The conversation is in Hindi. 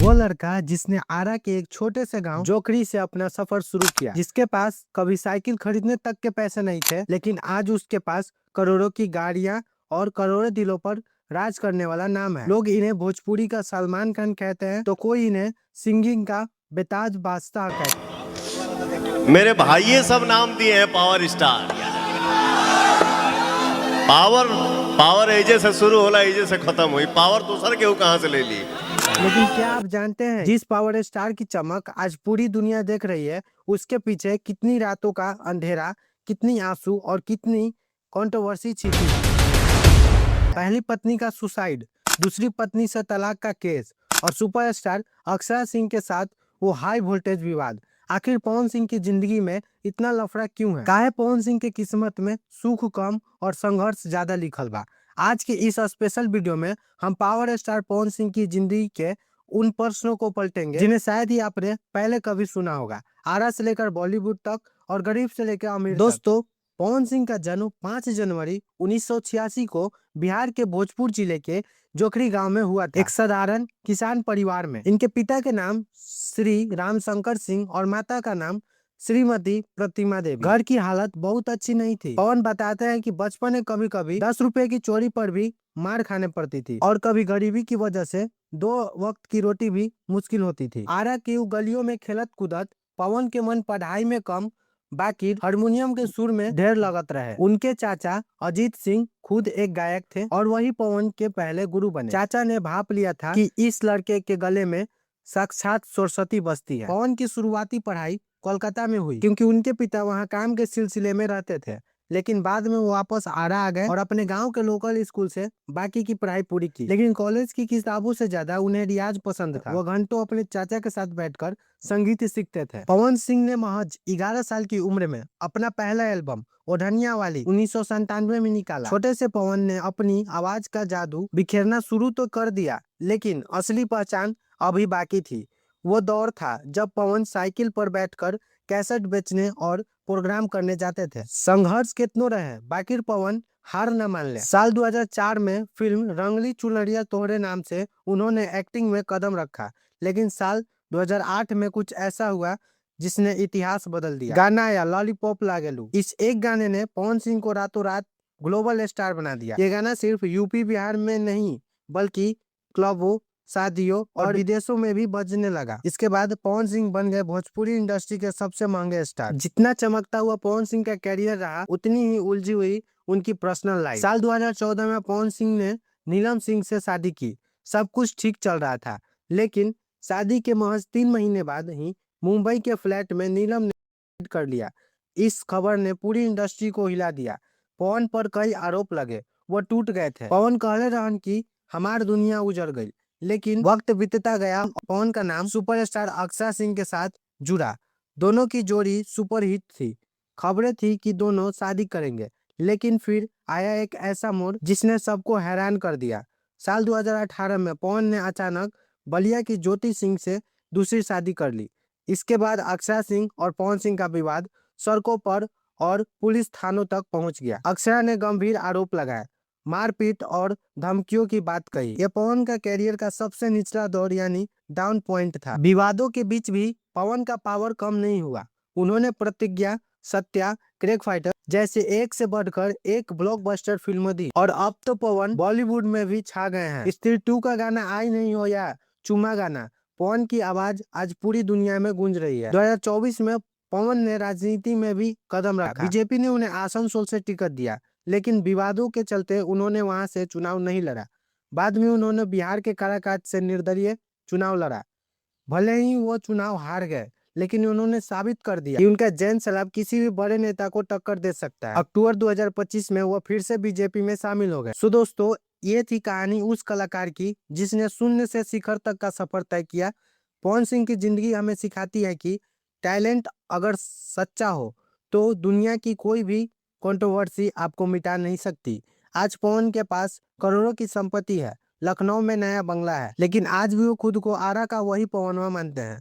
वो लड़का जिसने आरा के एक छोटे से गांव जोकड़ी से अपना सफर शुरू किया, जिसके पास कभी साइकिल खरीदने तक के पैसे नहीं थे, लेकिन आज उसके पास करोड़ों की गाड़ियां और करोड़ों दिलों पर राज करने वाला नाम है। लोग इन्हें भोजपुरी का सलमान खान कहते हैं, तो कोई इन्हें सिंगिंग का बेताज बादशाह कहते हैं। मेरे भाई ये सब नाम दिए हैं पावर स्टार। पावर पावर एजे से शुरू होला, एजे से खत्म हुई। पावर दूसर के कहां से ले ली। लेकिन क्या आप जानते हैं जिस पावर स्टार की चमक आज पूरी दुनिया देख रही है, उसके पीछे कितनी रातों का अंधेरा, कितनी आंसू और कितनी कंट्रोवर्सी छिपी है। पहली पत्नी का सुसाइड, दूसरी पत्नी से तलाक का केस और सुपरस्टार अक्षरा सिंह के साथ वो हाई वोल्टेज विवाद। आखिर पवन सिंह की जिंदगी में इतना लफड़ा क्यों है? काहे पवन सिंह की किस्मत में सुख कम और संघर्ष ज्यादा लिखल बा? आज के इस स्पेशल वीडियो में हम पावर स्टार पवन सिंह की जिंदगी के उन प्रश्नों को पलटेंगे जिन्हें शायद ही आपने पहले कभी सुना होगा, आरा से लेकर बॉलीवुड तक और गरीब से लेकर अमीर। दोस्तों, पवन सिंह का जन्म 5 जनवरी 1986 को बिहार के भोजपुर जिले के जोखड़ी गांव में हुआ था, एक साधारण किसान परिवार में। इनके पिता के नाम श्री रामशंकर सिंह और माता का नाम श्रीमती प्रतिमा देवी। घर की हालत बहुत अच्छी नहीं थी। पवन बताते हैं कि बचपन में कभी कभी 10 रुपए की चोरी पर भी मार खाने पड़ती थी और कभी गरीबी की वजह से 2 वक्त की रोटी भी मुश्किल होती थी। आरा की गलियों में खेलत कूदत पवन के मन पढ़ाई में कम, बाकी हारमोनियम के सुर में ढेर लगत रहे। उनके चाचा अजीत सिंह खुद एक गायक थे और वही पवन के पहले गुरु बने। चाचा ने भाप लिया था कि इस लड़के के गले में साक्षात सरस्वती बसती है। पवन की शुरुआती पढ़ाई कोलकाता में हुई क्योंकि उनके पिता वहां काम के सिलसिले में रहते थे, लेकिन बाद में वो वापस आरा आ गए और अपने गांव के लोकल स्कूल से बाकी की पढ़ाई पूरी की। लेकिन कॉलेज की किताबों से ज्यादा उन्हें रियाज पसंद था। वो घंटों अपने चाचा के साथ बैठकर संगीत सीखते थे। पवन सिंह ने महज 11 साल की उम्र में अपना पहला एल्बम ओढ़निया वाली 1997 में निकाला। छोटे से पवन ने अपनी आवाज का जादू बिखेरना शुरू तो कर दिया, लेकिन असली पहचान अभी बाकी थी। वो दौर था जब पवन साइकिल पर बैठकर कैसेट बेचने और प्रोग्राम करने जाते थे। संघर्ष कितनो रहे, बाकी पवन हार न मान ले। साल 2004 में फिल्म रंगली चुनरिया तोहरे नाम से उन्होंने एक्टिंग में कदम रखा, लेकिन साल 2008 में कुछ ऐसा हुआ जिसने इतिहास बदल दिया। गाना आया लॉलीपॉप लागेलू। इस एक गाने ने पवन सिंह को रातों रात ग्लोबल स्टार बना दिया। ये गाना सिर्फ यूपी बिहार में नहीं बल्कि क्लबों, शादियों और विदेशों में भी बजने लगा। इसके बाद पवन सिंह बन गए भोजपुरी इंडस्ट्री के सबसे महंगे स्टार। जितना चमकता हुआ पवन सिंह का कैरियर रहा, उतनी ही उलझी हुई उनकी पर्सनल लाइफ। साल 2014 में पवन सिंह ने नीलम सिंह से शादी की। सब कुछ ठीक चल रहा था, लेकिन शादी के महज 3 महीने बाद ही मुंबई के फ्लैट में नीलम ने कर लिया। इस खबर ने पूरी इंडस्ट्री को हिला दिया। पवन पर कई आरोप लगे, वो टूट गए थे। पवन कहले रहन कि हमार दुनिया उजड़ गई, लेकिन वक्त बीतता गया। पवन का नाम सुपरस्टार अक्षरा सिंह के साथ जुड़ा। दोनों की जोड़ी सुपरहिट थी। खबरें थी कि दोनों शादी करेंगे, लेकिन फिर आया एक ऐसा मोड़ जिसने सबको हैरान कर दिया। साल 2018 में पवन ने अचानक बलिया की ज्योति सिंह से दूसरी शादी कर ली। इसके बाद अक्षरा सिंह और पवन सिंह का विवाद सड़कों पर और पुलिस थानों तक पहुंच गया। अक्षरा ने गंभीर आरोप लगाए, मारपीट और धमकियों की बात कही। यह पवन का कैरियर का सबसे निचला दौर यानी डाउन पॉइंट था। विवादों के बीच भी पवन का पावर कम नहीं हुआ। उन्होंने प्रतिज्ञा, सत्या, क्रेक फाइटर जैसे एक से बढ़कर एक ब्लॉकबस्टर फिल्म दी और अब तो पवन बॉलीवुड में भी छा गए हैं। स्त्री 2 का गाना आई नहीं हो या चुमा गाना, पवन की आवाज आज पूरी दुनिया में गूंज रही है। 2024 में पवन ने राजनीति में भी कदम रखा। बीजेपी ने उन्हें आसनसोल से टिकट दिया, लेकिन विवादों के चलते उन्होंने वहां से चुनाव नहीं लड़ा। बाद में उन्होंने बिहार के काराकाट से निर्दलीय चुनाव लड़ा। भले ही वो चुनाव हार गए, लेकिन उन्होंने साबित कर दिया कि उनका जैन सलाब किसी भी बड़े नेता को टक्कर दे सकता है। अक्टूबर 2025 में वो फिर से बीजेपी में शामिल हो गए। सो दोस्तों, ये थी कहानी उस कलाकार की जिसने शून्य से शिखर तक का सफर तय किया। पवन सिंह की जिंदगी हमें सिखाती है कि टैलेंट अगर सच्चा हो तो दुनिया की कोई भी कंट्रोवर्सी आपको मिटा नहीं सकती। आज पवन के पास करोड़ों की संपत्ति है, लखनऊ में नया बंगला है, लेकिन आज भी वो खुद को आरा का वही पवनवा मानते हैं।